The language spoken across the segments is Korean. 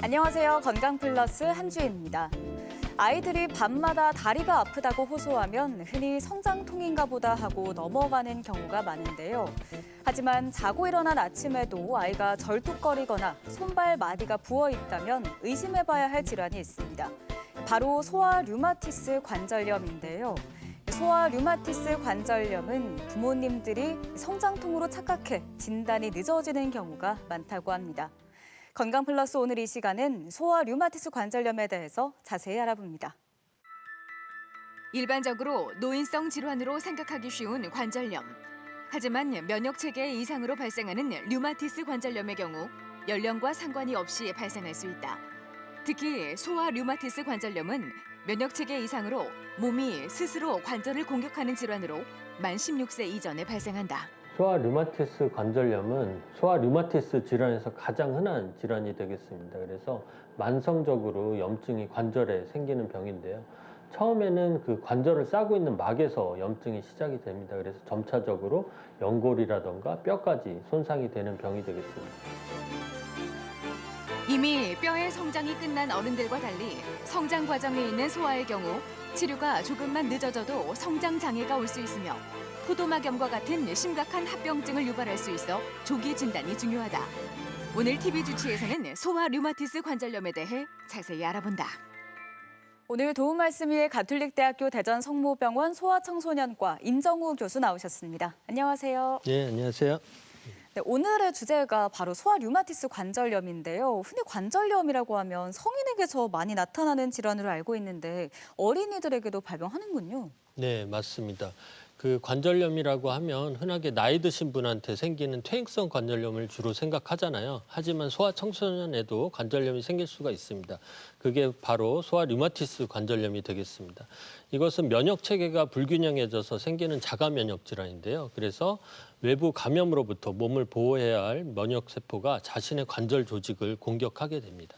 안녕하세요. 건강플러스 한주혜입니다. 아이들이 밤마다 다리가 아프다고 호소하면 흔히 성장통인가 보다 하고 넘어가는 경우가 많은데요. 하지만 자고 일어난 아침에도 아이가 절뚝거리거나 손발 마디가 부어 있다면 의심해봐야 할 질환이 있습니다. 바로 소아 류마티스 관절염인데요. 소아 류마티스 관절염은 부모님들이 성장통으로 착각해 진단이 늦어지는 경우가 많다고 합니다. 건강플러스 오늘 이 시간은 소아 류마티스 관절염에 대해서 자세히 알아봅니다. 일반적으로 노인성 질환으로 생각하기 쉬운 관절염. 하지만 면역체계 이상으로 발생하는 류마티스 관절염의 경우 연령과 상관이 없이 발생할 수 있다. 특히 소아 류마티스 관절염은 면역체계 이상으로 몸이 스스로 관절을 공격하는 질환으로 만 16세 이전에 발생한다. 소아 류마티스 관절염은 소아 류마티스 질환에서 가장 흔한 질환이 되겠습니다. 그래서 만성적으로 염증이 관절에 생기는 병인데요. 처음에는 그 관절을 싸고 있는 막에서 염증이 시작이 됩니다. 그래서 점차적으로 연골이라던가 뼈까지 손상이 되는 병이 되겠습니다. 이미 뼈의 성장이 끝난 어른들과 달리 성장 과정에 있는 소아의 경우 치료가 조금만 늦어져도 성장 장애가 올 수 있으며 포도막염과 같은 심각한 합병증을 유발할 수 있어 조기 진단이 중요하다. 오늘 TV 주치에서는 소아 류마티스 관절염에 대해 자세히 알아본다. 오늘 도움 말씀 위해 가톨릭대학교 대전 성모병원 소아청소년과 임정우 교수 나오셨습니다. 안녕하세요. 네, 안녕하세요. 네, 오늘의 주제가 바로 소아 류마티스 관절염인데요. 흔히 관절염이라고 하면 성인에게서 많이 나타나는 질환으로 알고 있는데 어린이들에게도 발병하는군요. 네, 맞습니다. 그 관절염이라고 하면 흔하게 나이 드신 분한테 생기는 퇴행성 관절염을 주로 생각하잖아요. 하지만 소아 청소년에도 관절염이 생길 수가 있습니다. 그게 바로 소아 류마티스 관절염이 되겠습니다. 이것은 면역 체계가 불균형해져서 생기는 자가 면역 질환인데요. 그래서 외부 감염으로부터 몸을 보호해야 할 면역 세포가 자신의 관절 조직을 공격하게 됩니다.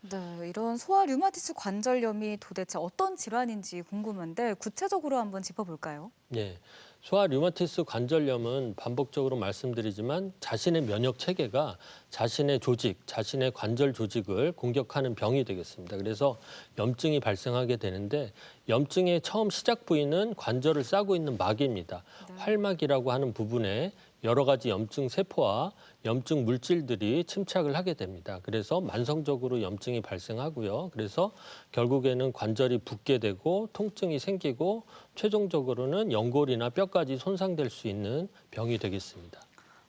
네, 이런 소아 류마티스 관절염이 도대체 어떤 질환인지 궁금한데 구체적으로 한번 짚어볼까요? 네, 소아 류마티스 관절염은 반복적으로 말씀드리지만 자신의 면역 체계가 자신의 조직, 자신의 관절 조직을 공격하는 병이 되겠습니다. 그래서 염증이 발생하게 되는데 염증의 처음 시작 부위는 관절을 싸고 있는 막입니다. 네. 활막이라고 하는 부분에 여러 가지 염증 세포와 염증 물질들이 침착을 하게 됩니다. 그래서 만성적으로 염증이 발생하고요. 그래서 결국에는 관절이 붓게 되고 통증이 생기고 최종적으로는 연골이나 뼈까지 손상될 수 있는 병이 되겠습니다.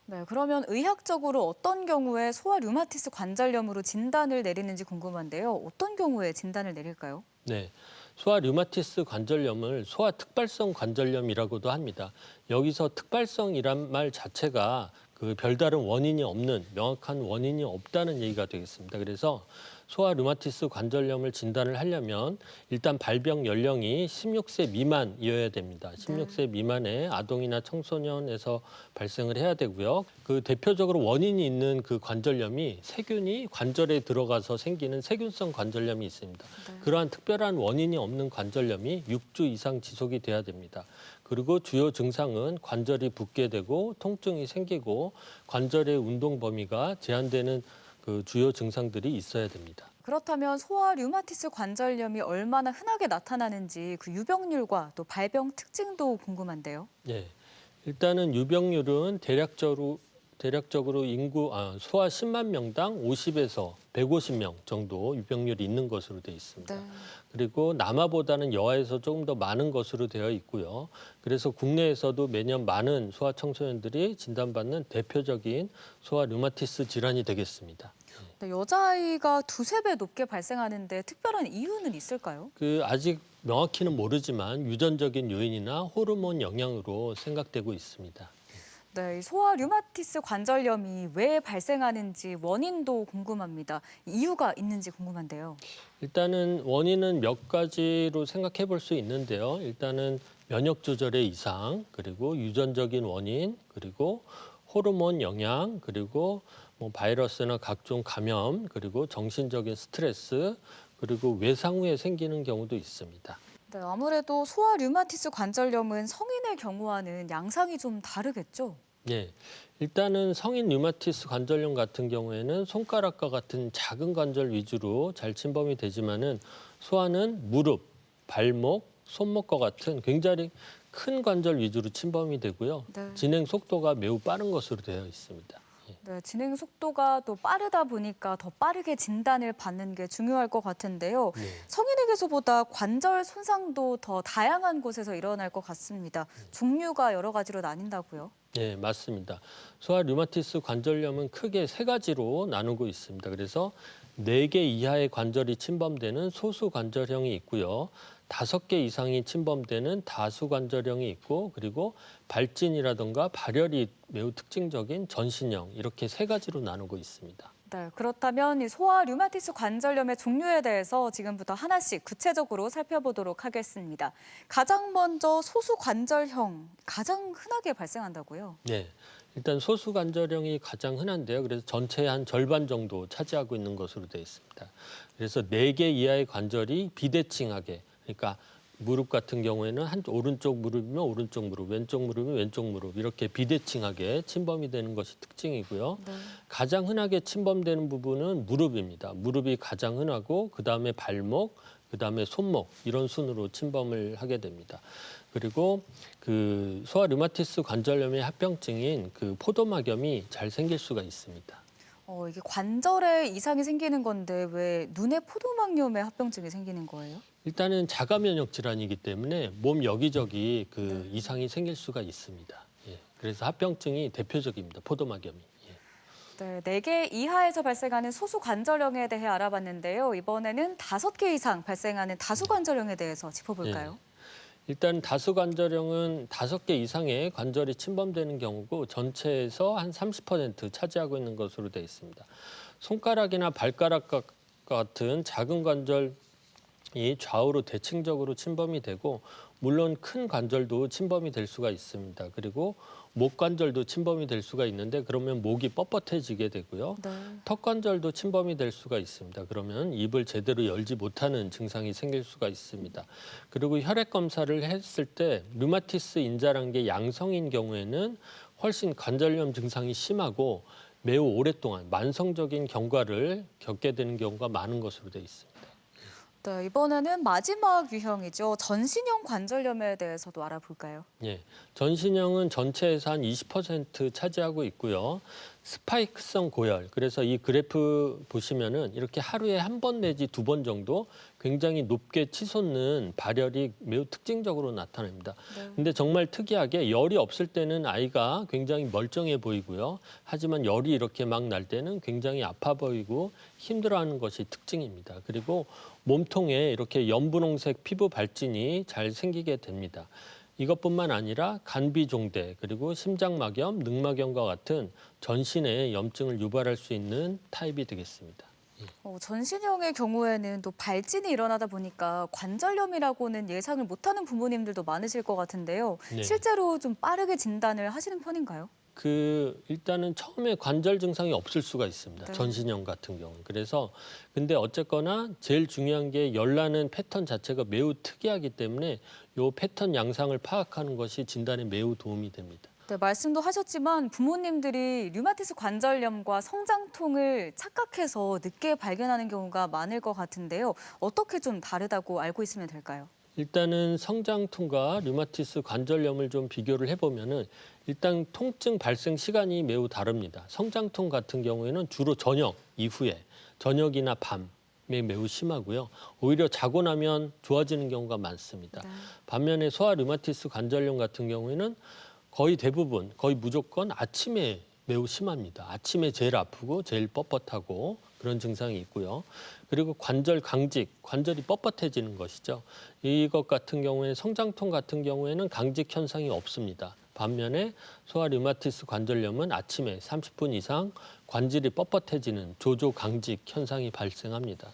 네, 그러면 의학적으로 어떤 경우에 소아 류마티스 관절염으로 진단을 내리는지 궁금한데요. 어떤 경우에 진단을 내릴까요? 네, 소아 류마티스 관절염을 소아 특발성 관절염이라고도 합니다. 여기서 특발성이란 말 자체가 그 별다른 원인이 없는 명확한 원인이 없다는 얘기가 되겠습니다. 그래서 소아 류마티스 관절염을 진단을 하려면 일단 발병 연령이 16세 미만이어야 됩니다. 16세 미만의 아동이나 청소년에서 발생을 해야 되고요. 그 대표적으로 원인이 있는 그 관절염이 세균이 관절에 들어가서 생기는 세균성 관절염이 있습니다. 그러한 특별한 원인이 없는 관절염이 6주 이상 지속이 돼야 됩니다. 그리고 주요 증상은 관절이 붓게 되고 통증이 생기고 관절의 운동 범위가 제한되는 그 주요 증상들이 있어야 됩니다. 그렇다면 소아 류마티스 관절염이 얼마나 흔하게 나타나는지 그 유병률과 또 발병 특징도 궁금한데요. 예, 일단은 유병률은 대략적으로 소아 10만 명당 50에서 150명 정도 유병률이 있는 것으로 되어 있습니다. 네. 그리고 남아보다는 여아에서 조금 더 많은 것으로 되어 있고요. 그래서 국내에서도 매년 많은 소아 청소년들이 진단받는 대표적인 소아 류마티스 질환이 되겠습니다. 네, 여자아이가 두세 배 높게 발생하는데 특별한 이유는 있을까요? 아직 명확히는 모르지만 유전적인 요인이나 호르몬 영향으로 생각되고 있습니다. 네, 이 소아 류마티스 관절염이 왜 발생하는지 원인도 궁금합니다. 이유가 있는지 궁금한데요. 일단은 원인은 몇 가지로 생각해 볼 수 있는데요. 일단은 면역 조절의 이상, 그리고 유전적인 원인, 그리고 호르몬 영향, 그리고 뭐 바이러스나 각종 감염, 그리고 정신적인 스트레스, 그리고 외상 후에 생기는 경우도 있습니다. 네, 아무래도 소아 류마티스 관절염은 성인의 경우와는 양상이 좀 다르겠죠? 예. 일단은 성인 류마티스 관절염 같은 경우에는 손가락과 같은 작은 관절 위주로 잘 침범이 되지만은 소아는 무릎, 발목, 손목과 같은 굉장히 큰 관절 위주로 침범이 되고요. 네. 진행 속도가 매우 빠른 것으로 되어 있습니다. 네, 진행 속도가 또 빠르다 보니까 더 빠르게 진단을 받는 게 중요할 것 같은데요. 네. 성인에게서보다 관절 손상도 더 다양한 곳에서 일어날 것 같습니다. 종류가 여러 가지로 나뉜다고요? 네, 맞습니다. 소아 류마티스 관절염은 크게 세 가지로 나누고 있습니다. 그래서 4개 이하의 관절이 침범되는 소수 관절형이 있고요. 5개 이상이 침범되는 다수 관절형이 있고, 그리고 발진이라든가 발열이 매우 특징적인 전신형, 이렇게 세 가지로 나누고 있습니다. 네, 그렇다면 이 소아 류마티스 관절염의 종류에 대해서 지금부터 하나씩 구체적으로 살펴보도록 하겠습니다. 가장 먼저 소수 관절형, 가장 흔하게 발생한다고요? 네, 일단 소수 관절형이 가장 흔한데요. 그래서 전체의 한 절반 정도 차지하고 있는 것으로 되어 있습니다. 그래서 4개 이하의 관절이 비대칭하게, 그러니까 무릎 같은 경우에는 오른쪽 무릎이면 오른쪽 무릎, 왼쪽 무릎이면 왼쪽 무릎, 이렇게 비대칭하게 침범이 되는 것이 특징이고요. 네. 가장 흔하게 침범되는 부분은 무릎입니다. 무릎이 가장 흔하고 그다음에 발목, 그다음에 손목, 이런 순으로 침범을 하게 됩니다. 그리고 그 소아 류마티스 관절염의 합병증인 그 포도막염이 잘 생길 수가 있습니다. 이게 관절에 이상이 생기는 건데 왜 눈에 포도막염의 합병증이 생기는 거예요? 일단은 자가 면역 질환이기 때문에 몸 여기저기 그 이상이 생길 수가 있습니다. 예. 그래서 합병증이 대표적입니다. 포도막염이. 예. 네, 4개 이하에서 발생하는 소수 관절염에 대해 알아봤는데요. 이번에는 5개 이상 발생하는 다수 관절염에 대해서 짚어볼까요? 일단 다수 관절염은 5개 이상의 관절이 침범되는 경우고 전체에서 한 30% 차지하고 있는 것으로 되어 있습니다. 손가락이나 발가락과 같은 작은 관절이 좌우로 대칭적으로 침범이 되고, 물론 큰 관절도 침범이 될 수가 있습니다. 그리고 목 관절도 침범이 될 수가 있는데 그러면 목이 뻣뻣해지게 되고요. 네. 턱 관절도 침범이 될 수가 있습니다. 그러면 입을 제대로 열지 못하는 증상이 생길 수가 있습니다. 그리고 혈액 검사를 했을 때 류마티스 인자라는 게 양성인 경우에는 훨씬 관절염 증상이 심하고 매우 오랫동안 만성적인 경과를 겪게 되는 경우가 많은 것으로 되어 있습니다. 네, 이번에는 마지막 유형이죠. 전신형 관절염에 대해서도 알아볼까요? 예, 전신형은 전체에서 한 20% 차지하고 있고요. 스파이크성 고열, 그래서 이 그래프 보시면은 이렇게 하루에 한 번 내지 2번 정도 굉장히 높게 치솟는 발열이 매우 특징적으로 나타납니다. 네. 근데 정말 특이하게 열이 없을 때는 아이가 굉장히 멀쩡해 보이고요. 하지만 열이 이렇게 막 날 때는 굉장히 아파 보이고 힘들어하는 것이 특징입니다. 그리고 몸통에 이렇게 연분홍색 피부 발진이 잘 생기게 됩니다. 이것뿐만 아니라 간비종대, 그리고 심장막염, 늑막염과 같은 전신에 염증을 유발할 수 있는 타입이 되겠습니다. 전신형의 경우에는 또 발진이 일어나다 보니까 관절염이라고는 예상을 못하는 부모님들도 많으실 것 같은데요. 네. 실제로 좀 빠르게 진단을 하시는 편인가요? 일단은 처음에 관절 증상이 없을 수가 있습니다. 네. 전신형 같은 경우는. 그래서 근데 어쨌거나 제일 중요한 게 열나는 패턴 자체가 매우 특이하기 때문에 이 패턴 양상을 파악하는 것이 진단에 매우 도움이 됩니다. 네, 말씀도 하셨지만 부모님들이 류마티스 관절염과 성장통을 착각해서 늦게 발견하는 경우가 많을 것 같은데요. 어떻게 좀 다르다고 알고 있으면 될까요? 일단은 성장통과 류마티스 관절염을 좀 비교를 해보면은 일단 통증 발생 시간이 매우 다릅니다. 성장통 같은 경우에는 주로 저녁 이후에, 저녁이나 밤에 매우 심하고요. 오히려 자고 나면 좋아지는 경우가 많습니다. 네. 반면에 소아 류마티스 관절염 같은 경우에는 거의 대부분, 거의 무조건 아침에 매우 심합니다. 아침에 제일 아프고 제일 뻣뻣하고 그런 증상이 있고요. 그리고 관절 강직, 관절이 뻣뻣해지는 것이죠. 이것 같은 경우에 성장통 같은 경우에는 강직 현상이 없습니다. 반면에 소아 류마티스 관절염은 아침에 30분 이상 관절이 뻣뻣해지는 조조 강직 현상이 발생합니다.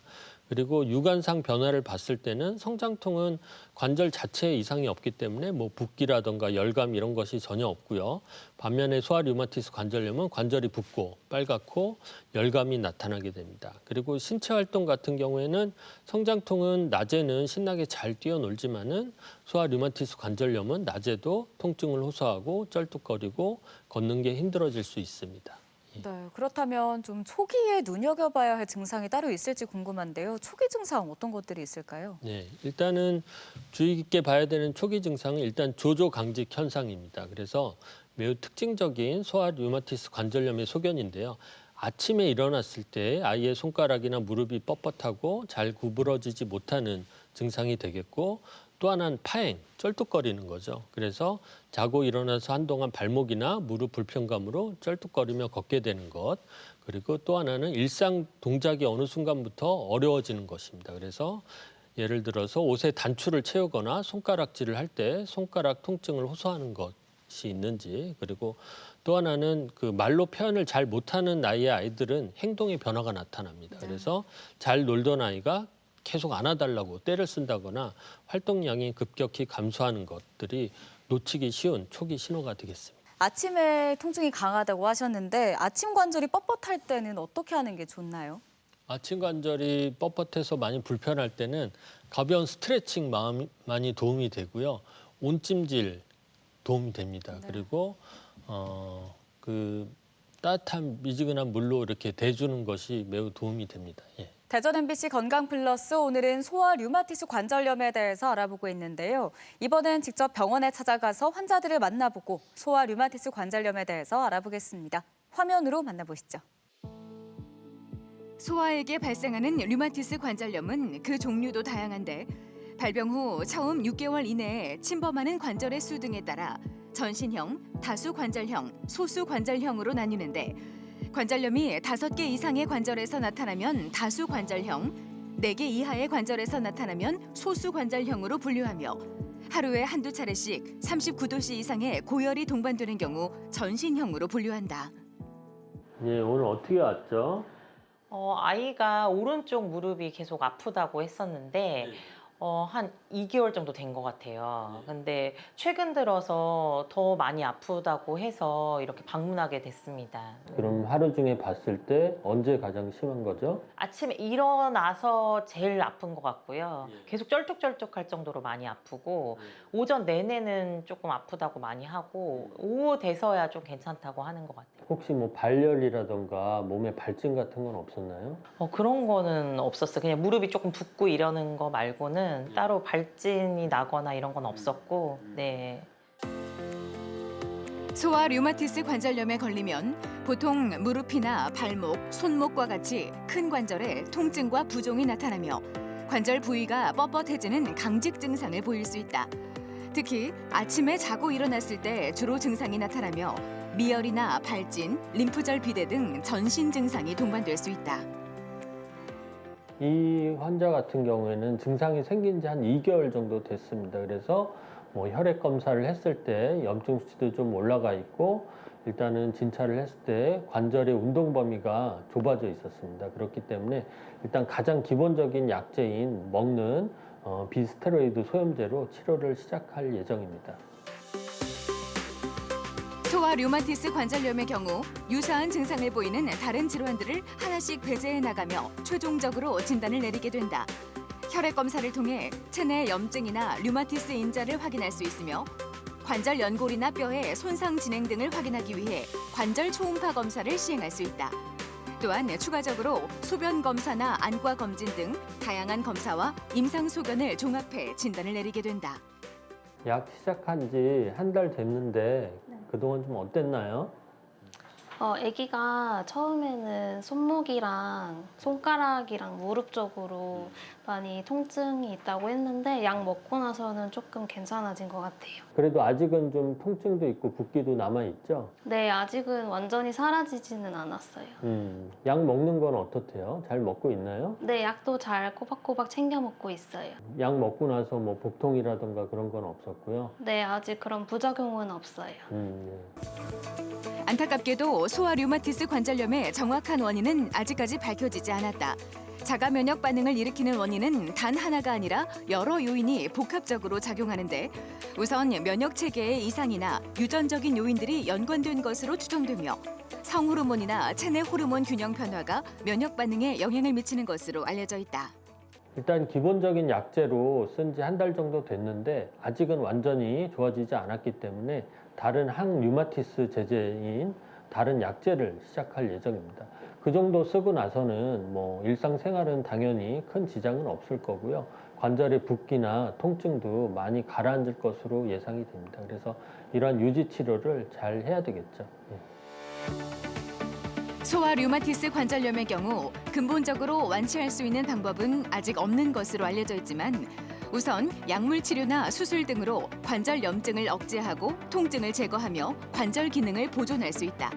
그리고 유관상 변화를 봤을 때는 성장통은 관절 자체에 이상이 없기 때문에 뭐 붓기라든가 열감 이런 것이 전혀 없고요. 반면에 소아 류마티스 관절염은 관절이 붓고 빨갛고 열감이 나타나게 됩니다. 그리고 신체 활동 같은 경우에는 성장통은 낮에는 신나게 잘 뛰어놀지만은 소아 류마티스 관절염은 낮에도 통증을 호소하고 쩔뚝거리고 걷는 게 힘들어질 수 있습니다. 네, 그렇다면 좀 초기에 눈여겨봐야 할 증상이 따로 있을지 궁금한데요. 초기 증상 어떤 것들이 있을까요? 네, 일단은 주의 깊게 봐야 되는 초기 증상은 일단 조조강직 현상입니다. 그래서 매우 특징적인 소아 류마티스 관절염의 소견인데요. 아침에 일어났을 때 아이의 손가락이나 무릎이 뻣뻣하고 잘 구부러지지 못하는 증상이 되겠고 또 하나는 파행, 쩔뚝거리는 거죠. 그래서 자고 일어나서 한동안 발목이나 무릎 불편감으로 쩔뚝거리며 걷게 되는 것. 그리고 또 하나는 일상 동작이 어느 순간부터 어려워지는 것입니다. 그래서 예를 들어서 옷에 단추를 채우거나 손가락질을 할 때 손가락 통증을 호소하는 것이 있는지, 그리고 또 하나는 그 말로 표현을 잘 못하는 나이의 아이들은 행동의 변화가 나타납니다. 그래서 잘 놀던 아이가 계속 안아달라고 떼를 쓴다거나 활동량이 급격히 감소하는 것들이 놓치기 쉬운 초기 신호가 되겠습니다. 아침에 통증이 강하다고 하셨는데 아침 관절이 뻣뻣할 때는 어떻게 하는 게 좋나요? 아침 관절이 뻣뻣해서 많이 불편할 때는 가벼운 스트레칭 많이 도움이 되고요. 온찜질 도움이 됩니다. 그리고 그 따뜻한 미지근한 물로 이렇게 대주는 것이 매우 도움이 됩니다. 예. 대전 MBC 건강 플러스 오늘은 소아 류마티스 관절염에 대해서 알아보고 있는데요. 이번엔 직접 병원에 찾아가서 환자들을 만나보고 소아 류마티스 관절염에 대해서 알아보겠습니다. 화면으로 만나보시죠. 소아에게 발생하는 류마티스 관절염은 그 종류도 다양한데 발병 후 처음 6개월 이내에 침범하는 관절의 수 등에 따라 전신형, 다수 관절형, 소수 관절형으로 나뉘는데 관절염이 5개 이상의 관절에서 나타나면 다수 관절형, 4개 이하의 관절에서 나타나면 소수 관절형으로 분류하며 하루에 한두 차례씩 39도씨 이상의 고열이 동반되는 경우 전신형으로 분류한다. 예, 오늘 어떻게 왔죠? 아이가 오른쪽 무릎이 계속 아프다고 했었는데 한 2개월 정도 된 것 같아요. 근데 최근 들어서 더 많이 아프다고 해서 이렇게 방문하게 됐습니다. 그럼 하루 중에 봤을 때 언제 가장 심한 거죠? 아침에 일어나서 제일 아픈 것 같고요. 계속 쩔뚝쩔뚝할 정도로 많이 아프고 오전 내내는 조금 아프다고 많이 하고 오후 돼서야 좀 괜찮다고 하는 것 같아요. 혹시 뭐 발열이라던가 몸에 발진 같은 건 없었나요? 그런 거는 없었어요. 그냥 무릎이 조금 붓고 이러는 거 말고는 따로 발진이 나거나 이런 건 없었고, 네. 소아 류마티스 관절염에 걸리면 보통 무릎이나 발목, 손목과 같이 큰 관절에 통증과 부종이 나타나며 관절 부위가 뻣뻣해지는 강직 증상을 보일 수 있다. 특히 아침에 자고 일어났을 때 주로 증상이 나타나며 미열이나 발진, 림프절 비대 등 전신 증상이 동반될 수 있다. 이 환자 같은 경우에는 증상이 생긴 지 한 2개월 정도 됐습니다. 그래서 뭐 혈액 검사를 했을 때 염증 수치도 좀 올라가 있고 일단은 진찰을 했을 때 관절의 운동 범위가 좁아져 있었습니다. 그렇기 때문에 일단 가장 기본적인 약제인 먹는 비스테로이드 소염제로 치료를 시작할 예정입니다. 소아 류마티스 관절염의 경우 유사한 증상을 보이는 다른 질환들을 하나씩 배제해 나가며 최종적으로 진단을 내리게 된다. 혈액 검사를 통해 체내 염증이나 류마티스 인자를 확인할 수 있으며 관절 연골이나 뼈의 손상 진행 등을 확인하기 위해 관절 초음파 검사를 시행할 수 있다. 또한 추가적으로 소변 검사나 안과 검진 등 다양한 검사와 임상 소견을 종합해 진단을 내리게 된다. 약 시작한 지 한 달 됐는데 그동안 좀 어땠나요? 아기가 처음에는 손목이랑 손가락이랑 무릎 쪽으로 많이 통증이 있다고 했는데 약 먹고 나서는 조금 괜찮아진 것 같아요. 그래도 아직은 좀 통증도 있고 붓기도 남아있죠? 네, 아직은 완전히 사라지지는 않았어요. 약 먹는 건 어떻대요? 잘 먹고 있나요? 네, 약도 잘 꼬박꼬박 챙겨 먹고 있어요. 약 먹고 나서 뭐 복통이라던가 그런 건 없었고요. 네, 아직 그런 부작용은 없어요. 네. 안타깝게도 소아 류마티스 관절염의 정확한 원인은 아직까지 밝혀지지 않았다. 자가 면역 반응을 일으키는 원인은 단 하나가 아니라 여러 요인이 복합적으로 작용하는데 우선 면역 체계의 이상이나 유전적인 요인들이 연관된 것으로 추정되며 성호르몬이나 체내 호르몬 균형 변화가 면역 반응에 영향을 미치는 것으로 알려져 있다. 일단 기본적인 약제로 쓴 지 한 달 정도 됐는데 아직은 완전히 좋아지지 않았기 때문에 다른 항류마티스 제제인 다른 약제를 시작할 예정입니다. 그 정도 쓰고 나서는 뭐 일상생활은 당연히 큰 지장은 없을 거고요. 관절의 붓기나 통증도 많이 가라앉을 것으로 예상이 됩니다. 그래서 이러한 유지 치료를 잘 해야 되겠죠. 소아 류마티스 관절염의 경우 근본적으로 완치할 수 있는 방법은 아직 없는 것으로 알려져 있지만 우선 약물 치료나 수술 등으로 관절 염증을 억제하고 통증을 제거하며 관절 기능을 보존할 수 있다.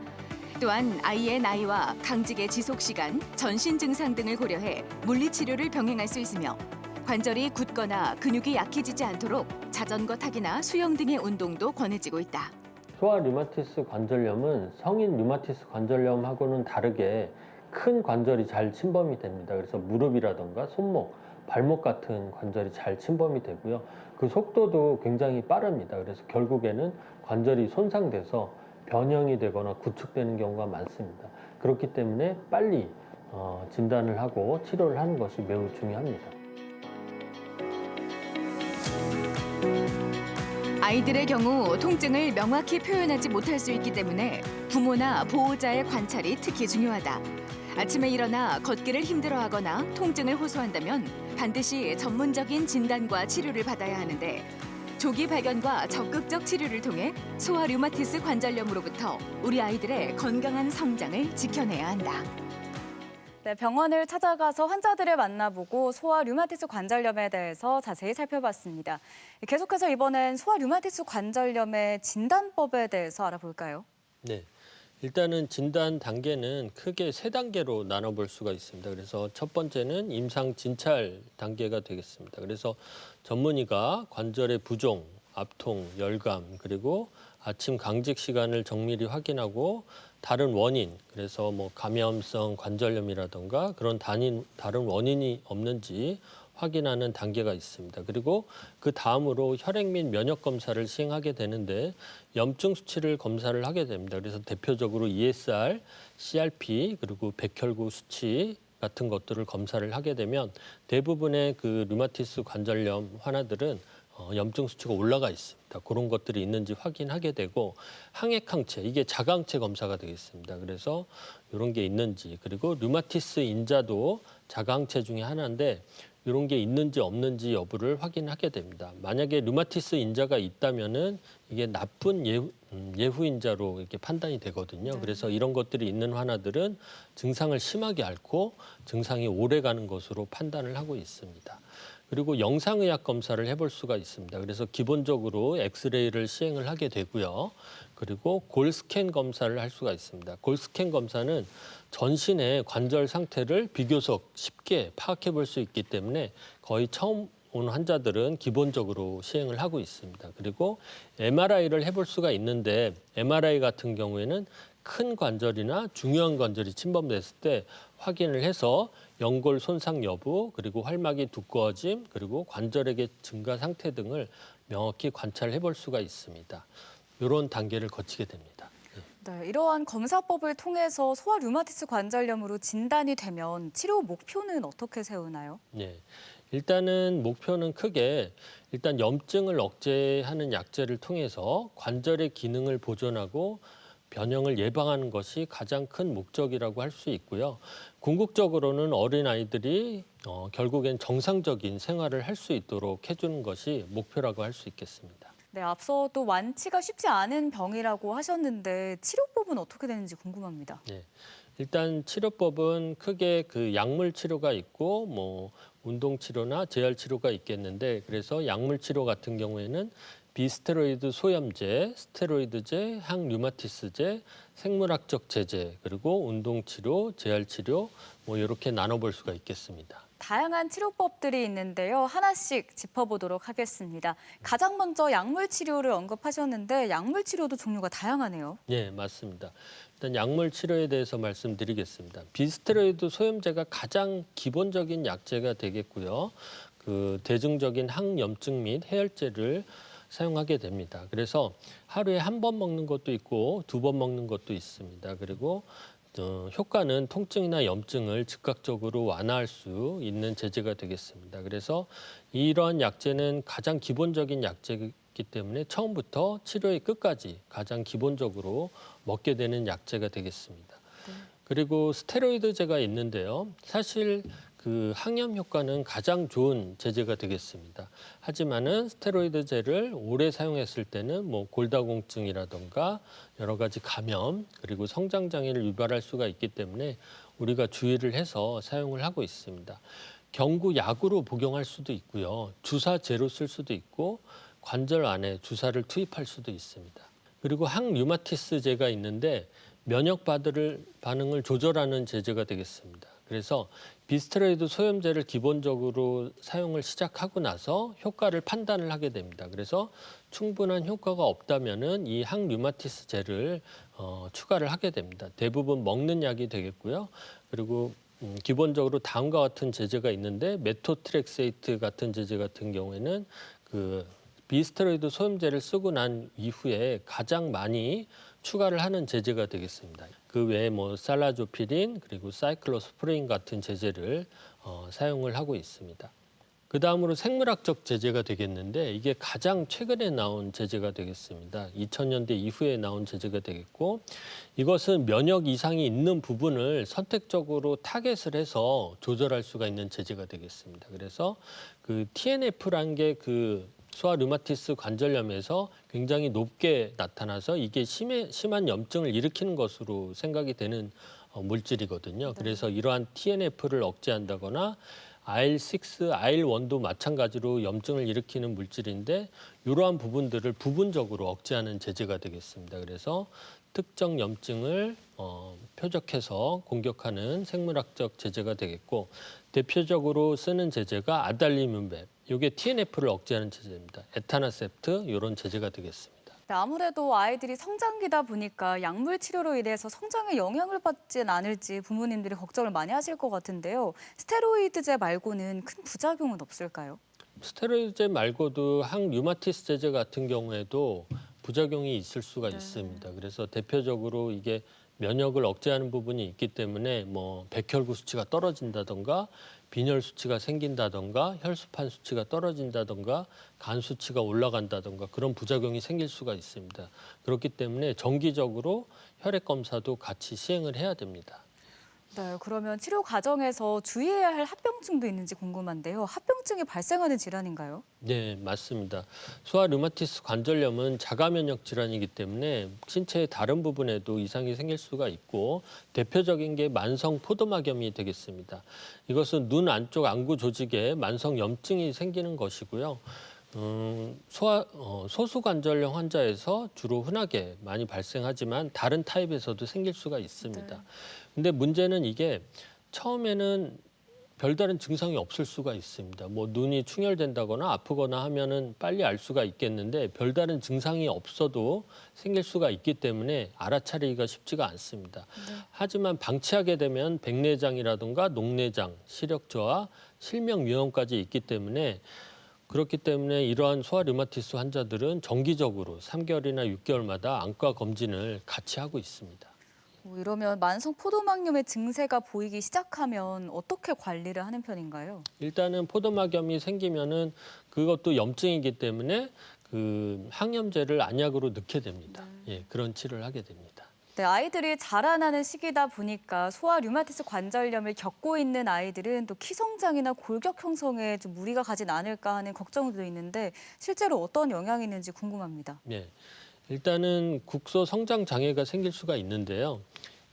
또한 아이의 나이와 강직의 지속 시간, 전신 증상 등을 고려해 물리 치료를 병행할 수 있으며 관절이 굳거나 근육이 약해지지 않도록 자전거 타기나 수영 등의 운동도 권해지고 있다. 소아 류마티스 관절염은 성인 류마티스 관절염하고는 다르게 큰 관절이 잘 침범이 됩니다. 그래서 무릎이라던가 손목, 발목 같은 관절이 잘 침범이 되고요. 그 속도도 굉장히 빠릅니다. 그래서 결국에는 관절이 손상돼서 변형이 되거나 구축되는 경우가 많습니다. 그렇기 때문에 빨리 진단을 하고 치료를 하는 것이 매우 중요합니다. 아이들의 경우 통증을 명확히 표현하지 못할 수 있기 때문에 부모나 보호자의 관찰이 특히 중요하다. 아침에 일어나 걷기를 힘들어하거나 통증을 호소한다면 반드시 전문적인 진단과 치료를 받아야 하는데 조기 발견과 적극적 치료를 통해 소아 류마티스 관절염으로부터 우리 아이들의 건강한 성장을 지켜내야 한다. 네, 병원을 찾아가서 환자들을 만나보고 소아 류마티스 관절염에 대해서 자세히 살펴봤습니다. 계속해서 이번엔 소아 류마티스 관절염의 진단법에 대해서 알아볼까요? 네. 일단은 진단 단계는 크게 세 단계로 나눠볼 수가 있습니다. 그래서 첫 번째는 임상 진찰 단계가 되겠습니다. 그래서 전문의가 관절의 부종, 압통, 열감, 그리고 아침 강직 시간을 정밀히 확인하고 다른 원인, 그래서 뭐 감염성 관절염이라든가 그런 다른 원인이 없는지 확인하는 단계가 있습니다. 그리고 그 다음으로 혈액 및 면역 검사를 시행하게 되는데 염증 수치를 검사를 하게 됩니다. 그래서 대표적으로 ESR, CRP 그리고 백혈구 수치 같은 것들을 검사를 하게 되면 대부분의 그 류마티스 관절염 환자들은 염증 수치가 올라가 있습니다. 그런 것들이 있는지 확인하게 되고 항액항체, 이게 자가항체 검사가 되겠습니다. 그래서 이런 게 있는지, 그리고 류마티스 인자도 자가항체 중에 하나인데 이런 게 있는지 없는지 여부를 확인하게 됩니다. 만약에 류마티스 인자가 있다면은 이게 나쁜 예후 인자로 이렇게 판단이 되거든요. 네. 그래서 이런 것들이 있는 환자들은 증상을 심하게 앓고 증상이 오래 가는 것으로 판단을 하고 있습니다. 그리고 영상의학 검사를 해볼 수가 있습니다. 그래서 기본적으로 엑스레이를 시행을 하게 되고요. 그리고 골 스캔 검사를 할 수가 있습니다. 골 스캔 검사는 전신의 관절 상태를 비교적 쉽게 파악해 볼 수 있기 때문에 거의 처음 온 환자들은 기본적으로 시행을 하고 있습니다. 그리고 MRI를 해볼 수가 있는데 MRI 같은 경우에는 큰 관절이나 중요한 관절이 침범됐을 때 확인을 해서 연골 손상 여부, 그리고 활막이 두꺼워짐, 그리고 관절액의 증가 상태 등을 명확히 관찰해 볼 수가 있습니다. 이런 단계를 거치게 됩니다. 네, 이러한 검사법을 통해서 소아 류마티스 관절염으로 진단이 되면 치료 목표는 어떻게 세우나요? 네. 일단은 목표는 크게 일단 염증을 억제하는 약제를 통해서 관절의 기능을 보존하고 변형을 예방하는 것이 가장 큰 목적이라고 할 수 있고요. 궁극적으로는 어린아이들이 결국엔 정상적인 생활을 할 수 있도록 해주는 것이 목표라고 할 수 있겠습니다. 네, 앞서 또 완치가 쉽지 않은 병이라고 하셨는데 치료법은 어떻게 되는지 궁금합니다. 네. 일단 치료법은 크게 그 약물 치료가 있고 뭐 운동 치료나 재활 치료가 있겠는데 그래서 약물 치료 같은 경우에는 비스테로이드 소염제, 스테로이드제, 항류마티스제, 생물학적 제제, 그리고 운동 치료, 재활 치료 뭐 이렇게 나눠볼 수가 있겠습니다. 다양한 치료법들이 있는데요. 하나씩 짚어보도록 하겠습니다. 가장 먼저 약물 치료를 언급하셨는데 약물 치료도 종류가 다양하네요. 네, 맞습니다. 일단 약물 치료에 대해서 말씀드리겠습니다. 비스테로이드 소염제가 가장 기본적인 약제가 되겠고요. 그 대중적인 항염증 및 해열제를 사용하게 됩니다. 그래서 하루에 한 번 먹는 것도 있고 2번 먹는 것도 있습니다. 그리고 효과는 통증이나 염증을 즉각적으로 완화할 수 있는 제제가 되겠습니다. 그래서 이러한 약제는 가장 기본적인 약제이기 때문에 처음부터 치료의 끝까지 가장 기본적으로 먹게 되는 약제가 되겠습니다. 그리고 스테로이드제가 있는데요. 사실 그 항염 효과는 가장 좋은 제제가 되겠습니다. 하지만은 스테로이드제를 오래 사용했을 때는 뭐 골다공증이라던가 여러 가지 감염 그리고 성장 장애를 유발할 수가 있기 때문에 우리가 주의를 해서 사용을 하고 있습니다. 경구 약으로 복용할 수도 있고요. 주사제로 쓸 수도 있고 관절 안에 주사를 투입할 수도 있습니다. 그리고 항류마티스제가 있는데 면역 반응을 조절하는 제제가 되겠습니다. 그래서 비스테로이드 소염제를 기본적으로 사용을 시작하고 나서 효과를 판단을 하게 됩니다. 그래서 충분한 효과가 없다면은 이 항류마티스제를 추가를 하게 됩니다. 대부분 먹는 약이 되겠고요. 그리고 기본적으로 다음과 같은 제제가 있는데 메토트렉세이트 같은 제제 같은 경우에는 그 비스테로이드 소염제를 쓰고 난 이후에 가장 많이 추가를 하는 제제가 되겠습니다. 그 외에 뭐 살라조피린 그리고 사이클로스프린 같은 제제를 사용을 하고 있습니다. 그 다음으로 생물학적 제제가 되겠는데 이게 가장 최근에 나온 제제가 되겠습니다. 2000년대 이후에 나온 제제가 되겠고 이것은 면역 이상이 있는 부분을 선택적으로 타겟을 해서 조절할 수가 있는 제제가 되겠습니다. 그래서 그 TNF라는 게그 소아 류마티스 관절염에서 굉장히 높게 나타나서 이게 심한 염증을 일으키는 것으로 생각이 되는 물질이거든요. 그래서 이러한 TNF를 억제한다거나 IL-6, IL-1도 마찬가지로 염증을 일으키는 물질인데 이러한 부분들을 부분적으로 억제하는 제제가 되겠습니다. 그래서 특정 염증을 표적해서 공격하는 생물학적 제제가 되겠고 대표적으로 쓰는 제제가 아달리뮴맵, 이게 TNF를 억제하는 제제입니다. 에타나셉트 이런 제제가 되겠습니다. 네, 아무래도 아이들이 성장기다 보니까 약물 치료로 인해서 성장에 영향을 받진 않을지 부모님들이 걱정을 많이 하실 것 같은데요. 스테로이드제 말고는 큰 부작용은 없을까요? 스테로이드제 말고도 항류마티스 제제 같은 경우에도 부작용이 있을 수가 있습니다. 그래서 대표적으로 이게 면역을 억제하는 부분이 있기 때문에 뭐 백혈구 수치가 떨어진다던가 빈혈 수치가 생긴다던가 혈소판 수치가 떨어진다던가 간 수치가 올라간다던가 그런 부작용이 생길 수가 있습니다. 그렇기 때문에 정기적으로 혈액 검사도 같이 시행을 해야 됩니다. 네, 그러면 치료 과정에서 주의해야 할 합병증도 있는지 궁금한데요. 합병증이 발생하는 질환인가요? 네, 맞습니다. 소아 류마티스 관절염은 자가 면역 질환이기 때문에 신체의 다른 부분에도 이상이 생길 수가 있고 대표적인 게 만성 포도막염이 되겠습니다. 이것은 눈 안쪽 안구 조직에 만성 염증이 생기는 것이고요. 소수관절염 환자에서 주로 흔하게 많이 발생하지만 다른 타입에서도 생길 수가 있습니다. 근데 문제는 이게 처음에는 별다른 증상이 없을 수가 있습니다. 뭐 눈이 충혈된다거나 아프거나 하면은 빨리 알 수가 있겠는데 별다른 증상이 없어도 생길 수가 있기 때문에 알아차리기가 쉽지가 않습니다. 하지만 방치하게 되면 백내장이라든가 녹내장, 시력 저하, 실명 위험까지 있기 때문에 그렇기 때문에 이러한 소아 류마티스 환자들은 정기적으로 3개월이나 6개월마다 안과 검진을 같이 하고 있습니다. 이러면 만성 포도막염의 증세가 보이기 시작하면 어떻게 관리를 하는 편인가요? 일단은 포도막염이 생기면은 그것도 염증이기 때문에 그 항염제를 안약으로 넣게 됩니다. 예, 그런 치료를 하게 됩니다. 네, 아이들이 자라나는 시기다 보니까 소아 류마티스 관절염을 겪고 있는 아이들은 또 키 성장이나 골격 형성에 좀 무리가 가진 않을까 하는 걱정도 있는데 실제로 어떤 영향이 있는지 궁금합니다. 네, 일단은 국소 성장 장애가 생길 수가 있는데요.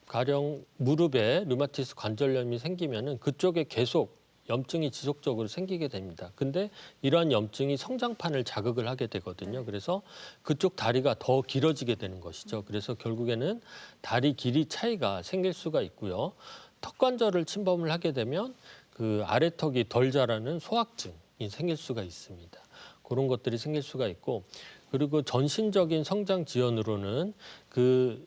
가령 무릎에 류마티스 관절염이 생기면은 그쪽에 계속 염증이 지속적으로 생기게 됩니다. 근데 이러한 염증이 성장판을 자극을 하게 되거든요. 그래서 그쪽 다리가 더 길어지게 되는 것이죠. 그래서 결국에는 다리 길이 차이가 생길 수가 있고요. 턱관절을 침범을 하게 되면 그 아래턱이 덜 자라는 소확증이 생길 수가 있습니다. 그런 것들이 생길 수가 있고, 그리고 전신적인 성장 지연으로는 그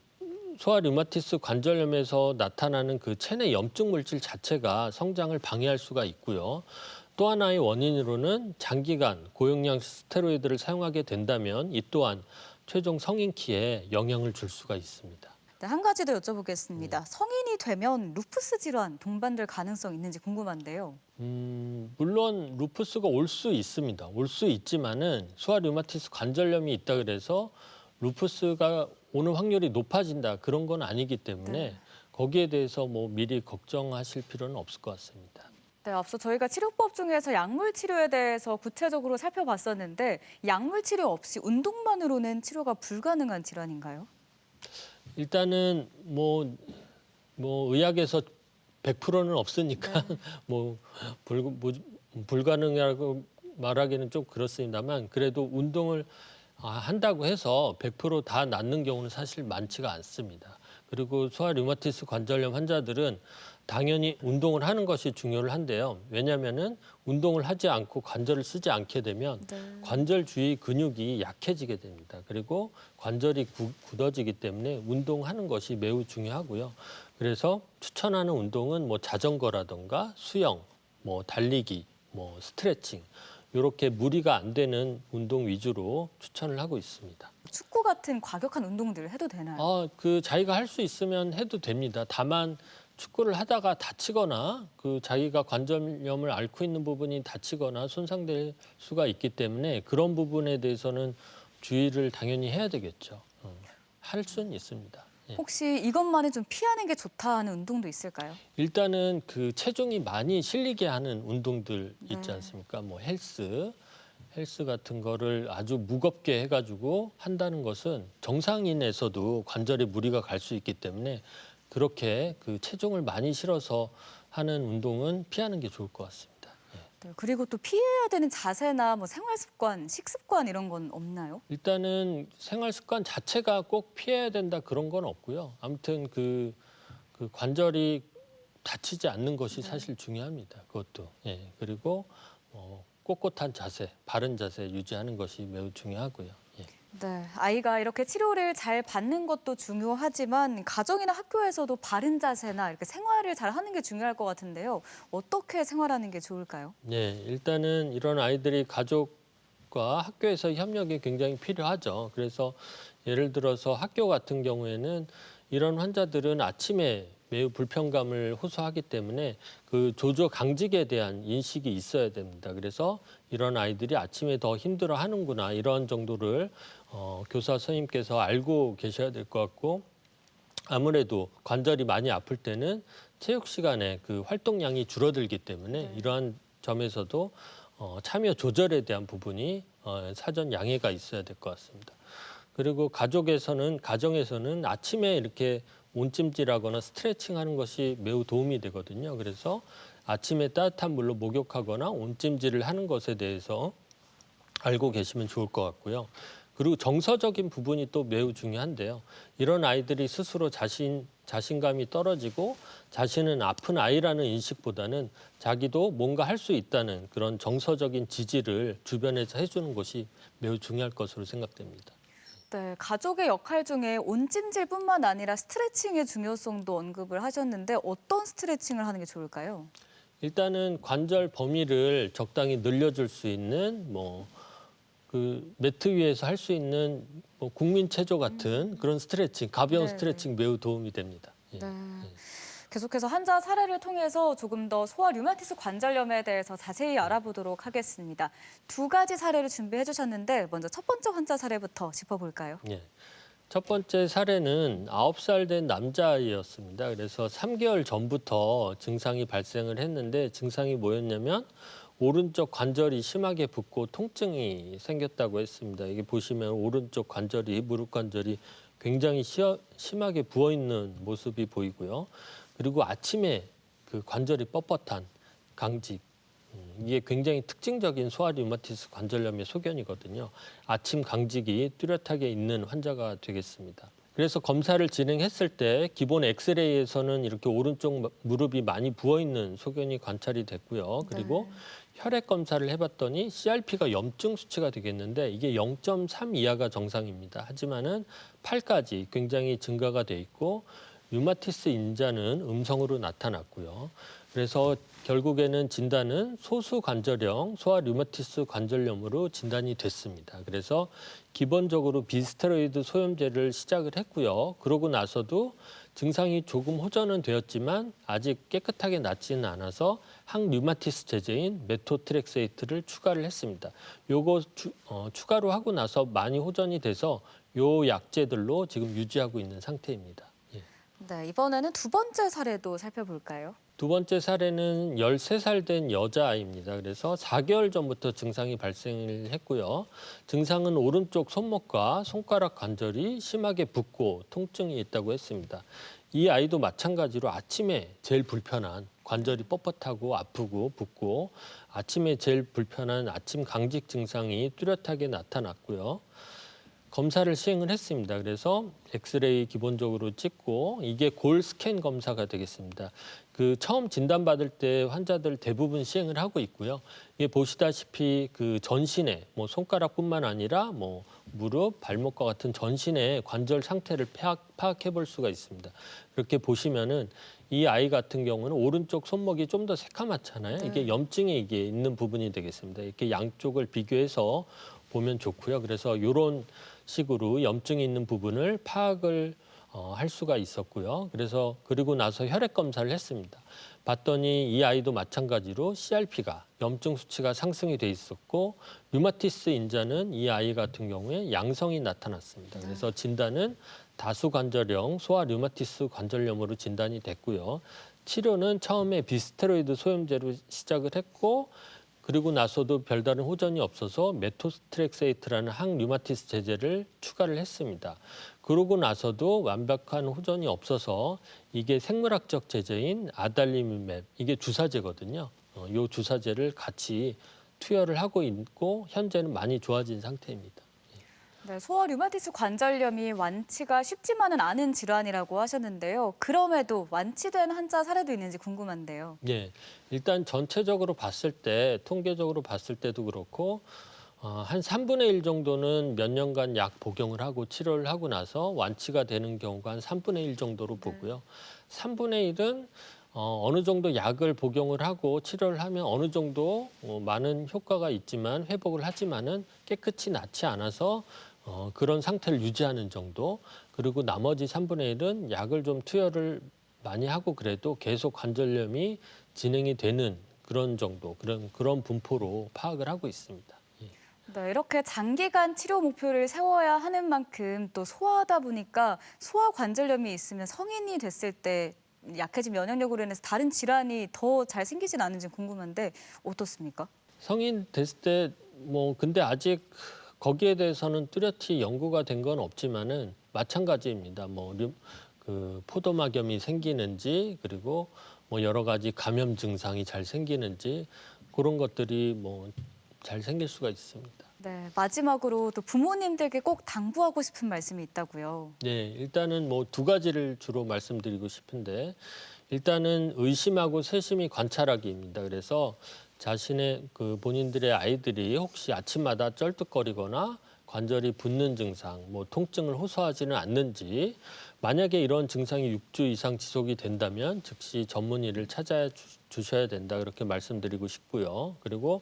소아 류마티스 관절염에서 나타나는 그 체내 염증 물질 자체가 성장을 방해할 수가 있고요. 또 하나의 원인으로는 장기간 고용량 스테로이드를 사용하게 된다면 이 또한 최종 성인 키에 영향을 줄 수가 있습니다. 네, 한 가지 더 여쭤보겠습니다. 성인이 되면 루푸스 질환 동반될 가능성 있는지 궁금한데요. 물론 루푸스가 올 수 있습니다. 올 수 있지만은 소아 류마티스 관절염이 있다 그래서 루푸스가 오는 확률이 높아진다 그런 건 아니기 때문에 네. 거기에 대해서 뭐 미리 걱정하실 필요는 없을 것 같습니다. 네, 앞서 저희가 치료법 중에서 약물 치료에 대해서 구체적으로 살펴봤었는데 약물 치료 없이 운동만으로는 치료가 불가능한 질환인가요? 일단은 뭐 의학에서 100%는 없으니까 뭐 불가능이라고 말하기는 좀 그렇습니다만 그래도 운동을 한다고 해서 100%다 낫는 경우는 사실 많지가 않습니다. 그리고 소아 류마티스 관절염 환자들은 당연히 운동을 하는 것이 중요를 한데요. 왜냐하면은 운동을 하지 않고 관절을 쓰지 않게 되면 관절 주위 근육이 약해지게 됩니다. 그리고 관절이 굳어지기 때문에 운동하는 것이 매우 중요하고요. 그래서 추천하는 운동은 뭐 자전거라든가 수영, 뭐 달리기, 뭐 스트레칭 이렇게 무리가 안 되는 운동 위주로 추천을 하고 있습니다. 축구 같은 과격한 운동들을 해도 되나요? 그 자기가 할 수 있으면 해도 됩니다. 다만 축구를 하다가 다치거나 그 자기가 관절염을 앓고 있는 부분이 다치거나 손상될 수가 있기 때문에 그런 부분에 대해서는 주의를 당연히 해야 되겠죠. 할 수는 있습니다. 예. 혹시 이것만은 좀 피하는 게 좋다 하는 운동도 있을까요? 일단은 그 체중이 많이 실리게 하는 운동들 있지 네. 않습니까? 뭐 헬스 같은 거를 아주 무겁게 해가지고 한다는 것은 정상인에서도 관절에 무리가 갈 수 있기 때문에 그렇게 그 체중을 많이 실어서 하는 운동은 피하는 게 좋을 것 같습니다. 예. 네, 그리고 또 피해야 되는 자세나 뭐 생활 습관, 식습관 이런 건 없나요? 일단은 생활 습관 자체가 꼭 피해야 된다 그런 건 없고요. 아무튼 그 관절이 다치지 않는 것이 사실 중요합니다. 그것도. 예. 그리고 꼿꼿한 자세, 바른 자세 유지하는 것이 매우 중요하고요. 예. 네, 아이가 이렇게 치료를 잘 받는 것도 중요하지만 가정이나 학교에서도 바른 자세나 이렇게 생활을 잘 하는 게 중요할 것 같은데요. 어떻게 생활하는 게 좋을까요? 네, 일단은 이런 아이들이 가족과 학교에서 협력이 굉장히 필요하죠. 그래서 예를 들어서 학교 같은 경우에는 이런 환자들은 아침에 매우 불편감을 호소하기 때문에 그 조조 강직에 대한 인식이 있어야 됩니다. 그래서 이런 아이들이 아침에 더 힘들어 하는구나 이런 정도를 교사 선생님께서 알고 계셔야 될 것 같고 아무래도 관절이 많이 아플 때는 체육 시간에 그 활동량이 줄어들기 때문에 이러한 점에서도 참여 조절에 대한 부분이 사전 양해가 있어야 될 것 같습니다. 그리고 가정에서는 아침에 이렇게 온찜질하거나 스트레칭하는 것이 매우 도움이 되거든요. 그래서 아침에 따뜻한 물로 목욕하거나 온찜질을 하는 것에 대해서 알고 계시면 좋을 것 같고요. 그리고 정서적인 부분이 또 매우 중요한데요. 이런 아이들이 스스로 자신감이 떨어지고 자신은 아픈 아이라는 인식보다는 자기도 뭔가 할 수 있다는 그런 정서적인 지지를 주변에서 해주는 것이 매우 중요할 것으로 생각됩니다. 네, 가족의 역할 중에 온찜질뿐만 아니라 스트레칭의 중요성도 언급을 하셨는데 어떤 스트레칭을 하는 게 좋을까요? 일단은 관절 범위를 적당히 늘려줄 수 있는 그 매트 위에서 할 수 있는 국민 체조 같은 그런 스트레칭, 가벼운 네. 스트레칭 매우 도움이 됩니다. 예. 네. 계속해서 환자 사례를 통해서 조금 더 소아 류마티스 관절염에 대해서 자세히 알아보도록 하겠습니다. 두 가지 사례를 준비해 주셨는데 먼저 첫 번째 환자 사례부터 짚어볼까요? 예. 첫 번째 사례는 9살 된 남자아이였습니다. 그래서 3개월 전부터 증상이 발생을 했는데 증상이 뭐였냐면 오른쪽 관절이 심하게 붓고 통증이 생겼다고 했습니다. 이게 보시면 오른쪽 관절이 무릎 관절이 굉장히 심하게 부어 있는 모습이 보이고요. 그리고 아침에 그 관절이 뻣뻣한 강직 이게 굉장히 특징적인 소아 류마티스 관절염의 소견이거든요. 아침 강직이 뚜렷하게 있는 환자가 되겠습니다. 그래서 검사를 진행했을 때 기본 엑스레이에서는 이렇게 오른쪽 무릎이 많이 부어 있는 소견이 관찰이 됐고요. 그리고 혈액 검사를 해봤더니 CRP가 염증 수치가 되겠는데 이게 0.3 이하가 정상입니다. 하지만은 8까지 굉장히 증가가 돼 있고 류마티스 인자는 음성으로 나타났고요. 그래서 결국에는 진단은 소수관절형 소아 류마티스 관절염으로 진단이 됐습니다. 그래서 기본적으로 비스테로이드 소염제를 시작을 했고요. 그러고 나서도 증상이 조금 호전은 되었지만 아직 깨끗하게 낫지는 않아서 항류마티스 제제인 메토트렉세이트를 추가를 했습니다. 요거 추가로 하고 나서 많이 호전이 돼서 요 약제들로 지금 유지하고 있는 상태입니다. 예. 네, 이번에는 두 번째 사례도 살펴볼까요? 두 번째 사례는 13살 된 여자아이입니다. 그래서 4개월 전부터 증상이 발생을 했고요. 증상은 오른쪽 손목과 손가락 관절이 심하게 붓고 통증이 있다고 했습니다. 이 아이도 마찬가지로 아침에 제일 불편한 관절이 뻣뻣하고 아프고 붓고 아침에 제일 불편한 아침 강직 증상이 뚜렷하게 나타났고요. 검사를 시행을 했습니다. 그래서 엑스레이 기본적으로 찍고 이게 골 스캔 검사가 되겠습니다. 그 처음 진단받을 때 환자들 대부분 시행을 하고 있고요. 이게 보시다시피 그 전신에 뭐 손가락뿐만 아니라 뭐 무릎, 발목과 같은 전신의 관절 상태를 파악해 볼 수가 있습니다. 그렇게 보시면은 이 아이 같은 경우는 오른쪽 손목이 좀 더 새카맣잖아요. 이게 염증이 이게 있는 부분이 되겠습니다. 이렇게 양쪽을 비교해서 보면 좋고요. 그래서 이런 식으로 염증이 있는 부분을 파악을 할 수가 있었고요. 그래서 그리고 나서 혈액 검사를 했습니다. 봤더니 이 아이도 마찬가지로 CRP가 염증 수치가 상승이 돼 있었고 류마티스 인자는 이 아이 같은 경우에 양성이 나타났습니다. 그래서 진단은 다수관절형 소아 류마티스 관절염으로 진단이 됐고요. 치료는 처음에 비스테로이드 소염제로 시작을 했고 그리고 나서도 별다른 호전이 없어서 메토트렉세이트라는 항류마티스 제제를 추가를 했습니다. 그러고 나서도 완벽한 호전이 없어서 이게 생물학적 제제인 아달리뮤맵, 이게 주사제거든요. 이 주사제를 같이 투여를 하고 있고 현재는 많이 좋아진 상태입니다. 네, 소아 류마티스 관절염이 완치가 쉽지만은 않은 질환이라고 하셨는데요. 그럼에도 완치된 환자 사례도 있는지 궁금한데요. 네, 일단 전체적으로 봤을 때 통계적으로 봤을 때도 그렇고 한 3분의 1 정도는 몇 년간 약 복용을 하고 치료를 하고 나서 완치가 되는 경우가 한 3분의 1 정도로 보고요. 3분의 1은 어느 정도 약을 복용을 하고 치료를 하면 어느 정도 많은 효과가 있지만 회복을 하지만은 깨끗이 낫지 않아서 그런 상태를 유지하는 정도. 그리고 나머지 3분의 1은 약을 좀 투여를 많이 하고 그래도 계속 관절염이 진행이 되는 그런 정도, 그런 분포로 파악을 하고 있습니다. 네, 이렇게 장기간 치료 목표를 세워야 하는 만큼 또 소아하다 보니까 소아 관절염이 있으면 성인이 됐을 때 약해진 면역력으로 인해서 다른 질환이 더 잘 생기진 않은지 궁금한데 어떻습니까? 성인 됐을 때 근데 아직 거기에 대해서는 뚜렷이 연구가 된 건 없지만은 마찬가지입니다. 그 포도막염이 생기는지 그리고 여러 가지 감염 증상이 잘 생기는지 그런 것들이 잘 생길 수가 있습니다. 네, 마지막으로 또 부모님들께 꼭 당부하고 싶은 말씀이 있다고요. 네, 일단은 두 가지를 주로 말씀드리고 싶은데 일단은 의심하고 세심히 관찰하기입니다. 그래서 자신의 그 본인들의 아이들이 혹시 아침마다 쩔뚝거리거나 관절이 붓는 증상, 통증을 호소하지는 않는지 만약에 이런 증상이 6주 이상 지속이 된다면 즉시 전문의를 찾아주셔야 된다 그렇게 말씀드리고 싶고요. 그리고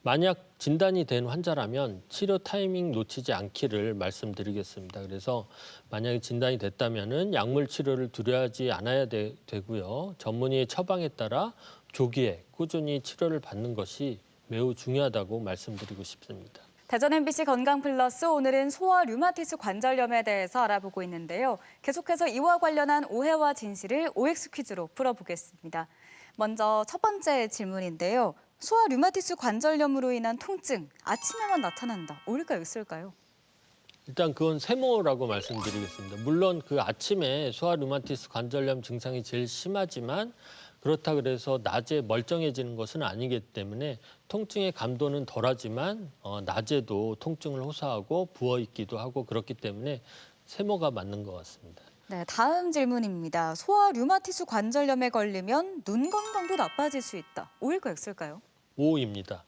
만약 진단이 된 환자라면 치료 타이밍 놓치지 않기를 말씀드리겠습니다. 그래서 만약에 진단이 됐다면은 약물 치료를 두려워하지 않아야 되고요. 전문의의 처방에 따라 조기에 꾸준히 치료를 받는 것이 매우 중요하다고 말씀드리고 싶습니다. 대전 MBC 건강플러스 오늘은 소아 류마티스 관절염에 대해서 알아보고 있는데요. 계속해서 이와 관련한 오해와 진실을 OX 퀴즈로 풀어보겠습니다. 먼저 첫 번째 질문인데요. 소아 류마티스 관절염으로 인한 통증, 아침에만 나타난다. 오류가 있을까요? 일단 그건 세모라고 말씀드리겠습니다. 물론 그 아침에 소아 류마티스 관절염 증상이 제일 심하지만 그렇다 그래서 낮에 멀쩡해지는 것은 아니기 때문에 통증의 감도는 덜하지만 낮에도 통증을 호소하고 부어있기도 하고 그렇기 때문에 세모가 맞는 것 같습니다. 네, 다음 질문입니다. 소아 류마티스 관절염에 걸리면 눈 건강도 나빠질 수 있다. O일까요, X일까요? O입니다.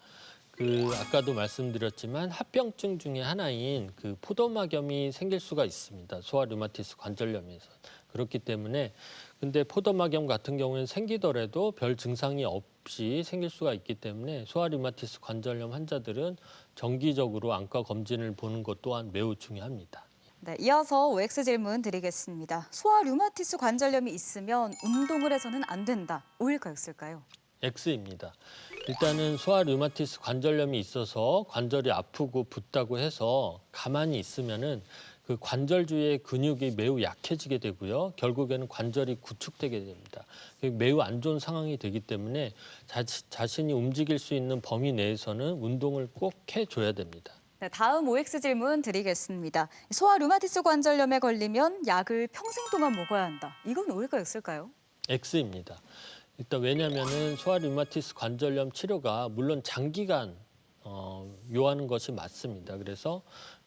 아까도 말씀드렸지만 합병증 중에 하나인 포도막염이 생길 수가 있습니다. 소아 류마티스 관절염에서. 그렇기 때문에 근데 포도막염 같은 경우에는 생기더라도 별 증상이 없이 생길 수가 있기 때문에 소아 류마티스 관절염 환자들은 정기적으로 안과 검진을 보는 것 또한 매우 중요합니다. 네, 이어서 OX 질문 드리겠습니다. 소아 류마티스 관절염이 있으면 운동을 해서는 안 된다. O일까요, X일까요? X입니다. 일단은 소아 류마티스 관절염이 있어서 관절이 아프고 붓다고 해서 가만히 있으면은 그 관절 주위의 근육이 매우 약해지게 되고요. 결국에는 관절이 구축되게 됩니다. 매우 안 좋은 상황이 되기 때문에 자신이 움직일 수 있는 범위 내에서는 운동을 꼭 해줘야 됩니다. 네, 다음 OX 질문 드리겠습니다. 소아 류마티스 관절염에 걸리면 약을 평생 동안 먹어야 한다. 이건 O일까요, X일까요? X입니다. 일단 왜냐하면은 소아 류마티스 관절염 치료가 물론 장기간 요하는 것이 맞습니다.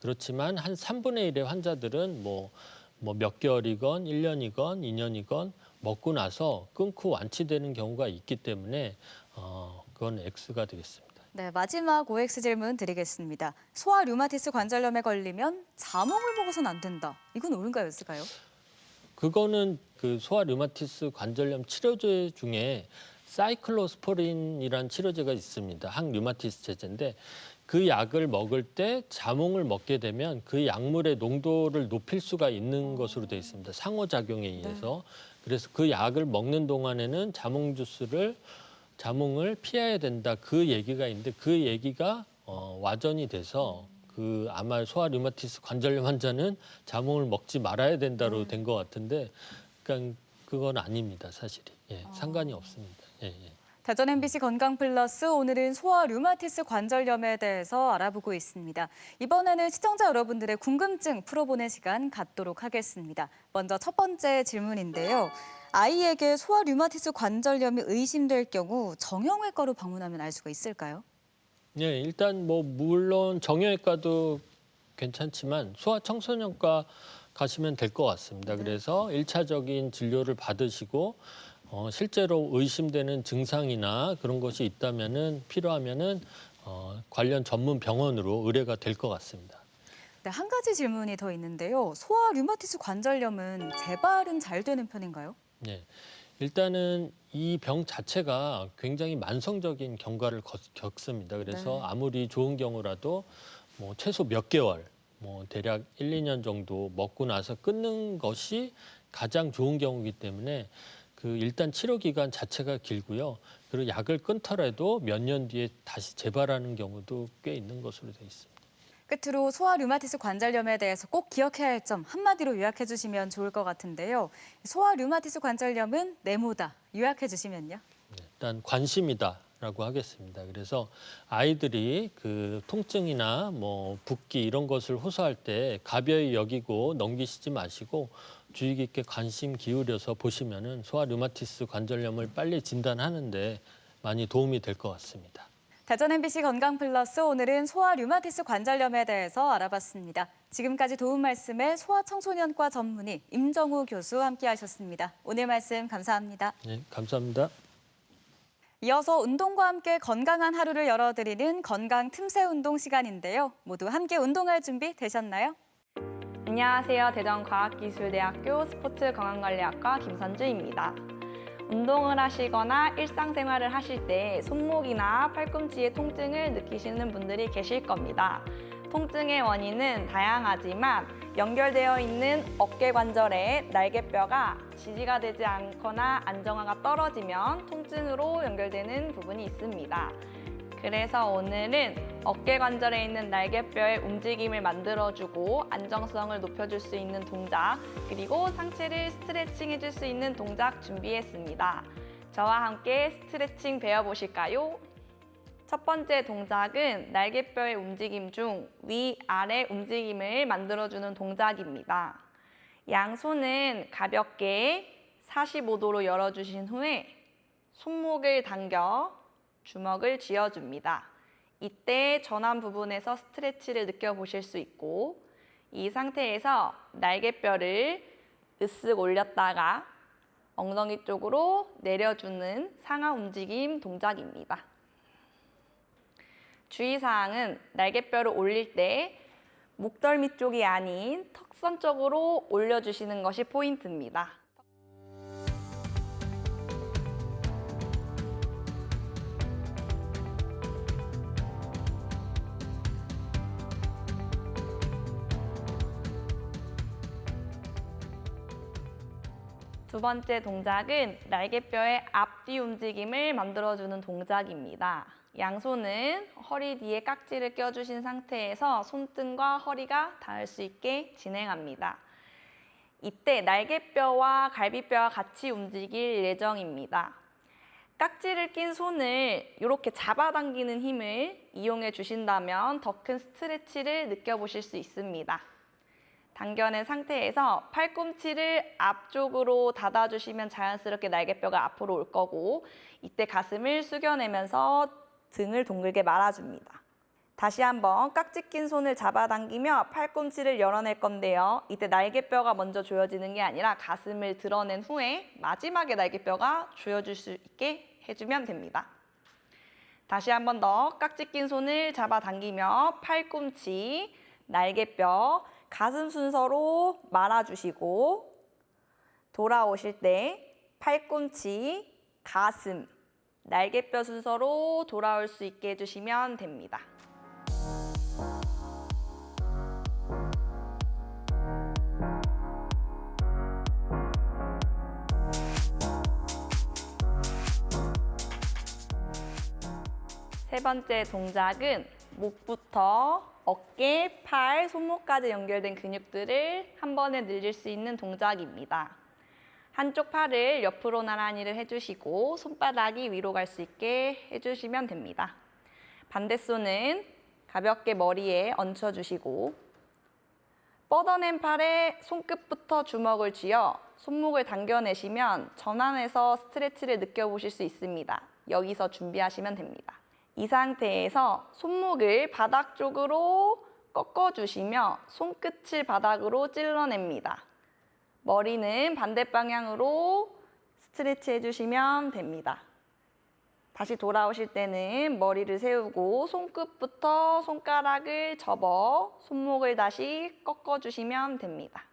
그렇지만 한 3분의 1의 환자들은 뭐 몇 개월이건 1년이건 2년이건 먹고 나서 끊고 완치되는 경우가 있기 때문에 그건 X가 되겠습니다. 네, 마지막 OX 질문 드리겠습니다. 소아 류마티스 관절염에 걸리면 자몽을 먹어서는 안 된다. 이건 O일까요, X일까요? 그거는 소아 류마티스 관절염 치료제 중에 사이클로스포린이라는 치료제가 있습니다. 항류마티스 제제인데 그 약을 먹을 때 자몽을 먹게 되면 그 약물의 농도를 높일 수가 있는 것으로 되어 있습니다. 상호작용에 의해서. 그래서 그 약을 먹는 동안에는 자몽을 피해야 된다. 그 얘기가 있는데 그 얘기가 와전이 돼서 아마 소아 류마티스 관절염 환자는 자몽을 먹지 말아야 된다로 된 것 같은데 그러니까 그건 아닙니다. 사실이. 상관이 없습니다. 대전 MBC 건강 플러스 오늘은 소아 류마티스 관절염에 대해서 알아보고 있습니다. 이번에는 시청자 여러분들의 궁금증 풀어보는 시간 갖도록 하겠습니다. 먼저 첫 번째 질문인데요. 아이에게 소아 류마티스 관절염이 의심될 경우 정형외과로 방문하면 알 수가 있을까요? 네, 일단 물론 정형외과도 괜찮지만 소아청소년과 가시면 될 것 같습니다. 그래서 1차적인 진료를 받으시고 실제로 의심되는 증상이나 그런 것이 있다면은 필요하면은 관련 전문 병원으로 의뢰가 될 것 같습니다. 네, 한 가지 질문이 더 있는데요. 소아 류마티스 관절염은 재발은 잘 되는 편인가요? 네, 일단은 이 병 자체가 굉장히 만성적인 경과를 겪습니다. 그래서 아무리 좋은 경우라도 최소 몇 개월, 대략 1, 2년 정도 먹고 나서 끊는 것이 가장 좋은 경우이기 때문에 일단 치료 기간 자체가 길고요. 그리고 약을 끊더라도 몇 년 뒤에 다시 재발하는 경우도 꽤 있는 것으로 되어 있습니다. 끝으로 소아 류마티스 관절염에 대해서 꼭 기억해야 할 점 한마디로 요약해 주시면 좋을 것 같은데요. 소아 류마티스 관절염은 네모다. 요약해 주시면요. 일단 관심이다라고 하겠습니다. 그래서 아이들이 통증이나 붓기 이런 것을 호소할 때 가벼이 여기고 넘기시지 마시고 주의 깊게 관심 기울여서 보시면은 소아 류마티스 관절염을 빨리 진단하는데 많이 도움이 될 것 같습니다. 대전 MBC 건강 플러스 오늘은 소아 류마티스 관절염에 대해서 알아봤습니다. 지금까지 도움 말씀에 소아청소년과 전문의 임정우 교수 함께하셨습니다. 오늘 말씀 감사합니다. 네, 감사합니다. 이어서 운동과 함께 건강한 하루를 열어드리는 건강 틈새 운동 시간인데요. 모두 함께 운동할 준비 되셨나요? 안녕하세요. 대전과학기술대학교 스포츠건강관리학과 김선주입니다. 운동을 하시거나 일상생활을 하실 때 손목이나 팔꿈치의 통증을 느끼시는 분들이 계실 겁니다. 통증의 원인은 다양하지만 연결되어 있는 어깨 관절의 날개뼈가 지지가 되지 않거나 안정화가 떨어지면 통증으로 연결되는 부분이 있습니다. 그래서 오늘은 어깨 관절에 있는 날개뼈의 움직임을 만들어주고 안정성을 높여줄 수 있는 동작, 그리고 상체를 스트레칭 해줄 수 있는 동작 준비했습니다. 저와 함께 스트레칭 배워보실까요? 첫 번째 동작은 날개뼈의 움직임 중 위아래 움직임을 만들어주는 동작입니다. 양손은 가볍게 45도로 열어주신 후에 손목을 당겨 주먹을 쥐어줍니다. 이때 전완 부분에서 스트레치를 느껴보실 수 있고 이 상태에서 날개뼈를 으쓱 올렸다가 엉덩이 쪽으로 내려주는 상하 움직임 동작입니다. 주의사항은 날개뼈를 올릴 때 목덜미 쪽이 아닌 턱선 쪽으로 올려주시는 것이 포인트입니다. 두 번째 동작은 날개뼈의 앞뒤 움직임을 만들어주는 동작입니다. 양손은 허리 뒤에 깍지를 껴주신 상태에서 손등과 허리가 닿을 수 있게 진행합니다. 이때 날개뼈와 갈비뼈와 같이 움직일 예정입니다. 깍지를 낀 손을 이렇게 잡아당기는 힘을 이용해 주신다면 더 큰 스트레치를 느껴보실 수 있습니다. 당겨낸 상태에서 팔꿈치를 앞쪽으로 닫아주시면 자연스럽게 날개뼈가 앞으로 올 거고, 이때 가슴을 숙여내면서 등을 동글게 말아줍니다. 다시 한번 깍지 낀 손을 잡아당기며 팔꿈치를 열어낼 건데요. 이때 날개뼈가 먼저 조여지는 게 아니라 가슴을 드러낸 후에 마지막에 날개뼈가 조여질 수 있게 해주면 됩니다. 다시 한번 더 깍지 낀 손을 잡아당기며 팔꿈치, 날개뼈, 가슴 순서로 말아주시고, 돌아오실 때 팔꿈치, 가슴, 날개뼈 순서로 돌아올 수 있게 해주시면 됩니다. 세 번째 동작은 목부터 어깨, 팔, 손목까지 연결된 근육들을 한 번에 늘릴 수 있는 동작입니다. 한쪽 팔을 옆으로 나란히를 해주시고 손바닥이 위로 갈 수 있게 해주시면 됩니다. 반대손은 가볍게 머리에 얹혀주시고 뻗어낸 팔에 손끝부터 주먹을 쥐어 손목을 당겨내시면 전환해서 스트레치를 느껴보실 수 있습니다. 여기서 준비하시면 됩니다. 이 상태에서 손목을 바닥 쪽으로 꺾어주시며 손끝을 바닥으로 찔러냅니다. 머리는 반대 방향으로 스트레치 해주시면 됩니다. 다시 돌아오실 때는 머리를 세우고 손끝부터 손가락을 접어 손목을 다시 꺾어주시면 됩니다.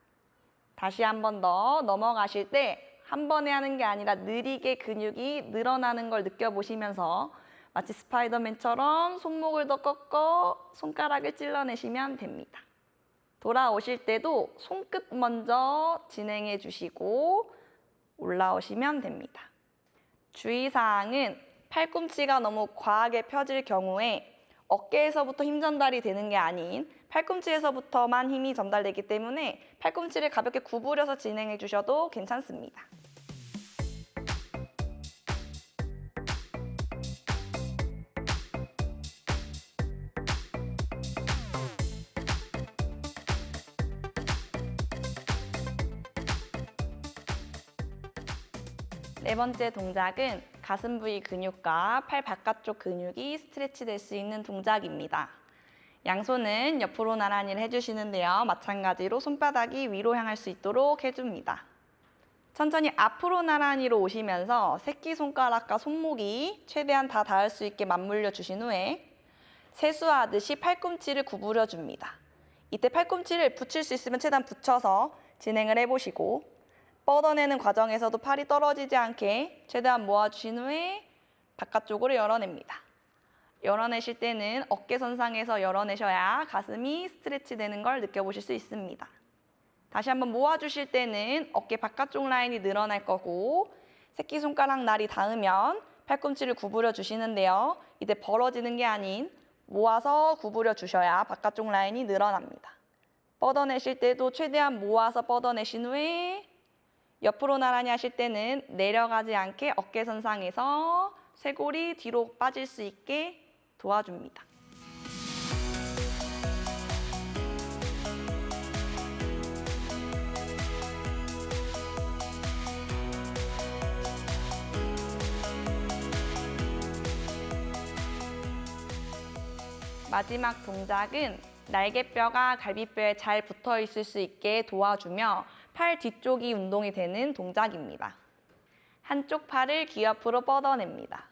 다시 한 번 더 넘어가실 때 한 번에 하는 게 아니라 느리게 근육이 늘어나는 걸 느껴보시면서 마치 스파이더맨처럼 손목을 더 꺾어 손가락을 찔러내시면 됩니다. 돌아오실 때도 손끝 먼저 진행해 주시고 올라오시면 됩니다. 주의사항은 팔꿈치가 너무 과하게 펴질 경우에 어깨에서부터 힘 전달이 되는 게 아닌 팔꿈치에서부터만 힘이 전달되기 때문에 팔꿈치를 가볍게 구부려서 진행해 주셔도 괜찮습니다. 네 번째 동작은 가슴 부위 근육과 팔 바깥쪽 근육이 스트레치 될 수 있는 동작입니다. 양손은 옆으로 나란히를 해주시는데요. 마찬가지로 손바닥이 위로 향할 수 있도록 해줍니다. 천천히 앞으로 나란히로 오시면서 새끼손가락과 손목이 최대한 다 닿을 수 있게 맞물려 주신 후에 세수하듯이 팔꿈치를 구부려 줍니다. 이때 팔꿈치를 붙일 수 있으면 최대한 붙여서 진행을 해보시고 뻗어내는 과정에서도 팔이 떨어지지 않게 최대한 모아주신 후에 바깥쪽으로 열어냅니다. 열어내실 때는 어깨선상에서 열어내셔야 가슴이 스트레치 되는 걸 느껴보실 수 있습니다. 다시 한번 모아주실 때는 어깨 바깥쪽 라인이 늘어날 거고 새끼손가락 날이 닿으면 팔꿈치를 구부려 주시는데요. 이때 벌어지는 게 아닌 모아서 구부려 주셔야 바깥쪽 라인이 늘어납니다. 뻗어내실 때도 최대한 모아서 뻗어내신 후에 옆으로 나란히 하실 때는 내려가지 않게 어깨선상에서 쇄골이 뒤로 빠질 수 있게 도와줍니다. 마지막 동작은 날개뼈가 갈비뼈에 잘 붙어 있을 수 있게 도와주며 팔 뒤쪽이 운동이 되는 동작입니다. 한쪽 팔을 귀 앞으로 뻗어냅니다.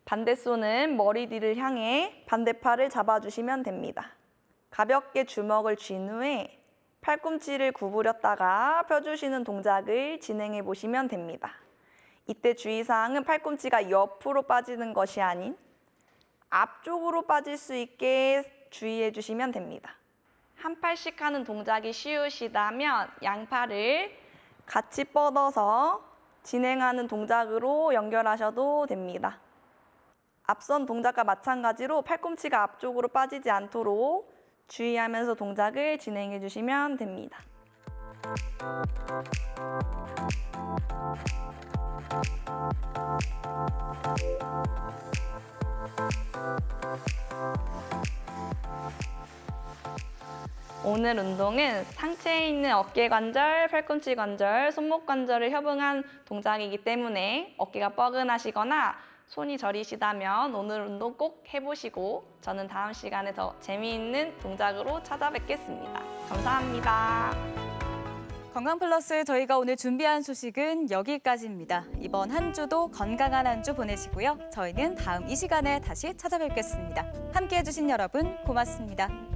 반대손은 머리 뒤를 향해 반대팔을 잡아주시면 됩니다. 가볍게 주먹을 쥔 후에 팔꿈치를 구부렸다가 펴주시는 동작을 진행해 보시면 됩니다. 이때 주의사항은 팔꿈치가 옆으로 빠지는 것이 아닌 앞쪽으로 빠질 수 있게 주의해 주시면 됩니다. 한 팔씩 하는 동작이 쉬우시다면 양팔을 같이 뻗어서 진행하는 동작으로 연결하셔도 됩니다. 앞선 동작과 마찬가지로 팔꿈치가 앞쪽으로 빠지지 않도록 주의하면서 동작을 진행해 주시면 됩니다. 오늘 운동은 상체에 있는 어깨 관절, 팔꿈치 관절, 손목 관절을 협응한 동작이기 때문에 어깨가 뻐근하시거나 손이 저리시다면 오늘 운동 꼭 해보시고 저는 다음 시간에 더 재미있는 동작으로 찾아뵙겠습니다. 감사합니다. 건강플러스 저희가 오늘 준비한 소식은 여기까지입니다. 이번 한 주도 건강한 한 주 보내시고요. 저희는 다음 이 시간에 다시 찾아뵙겠습니다. 함께해 주신 여러분 고맙습니다.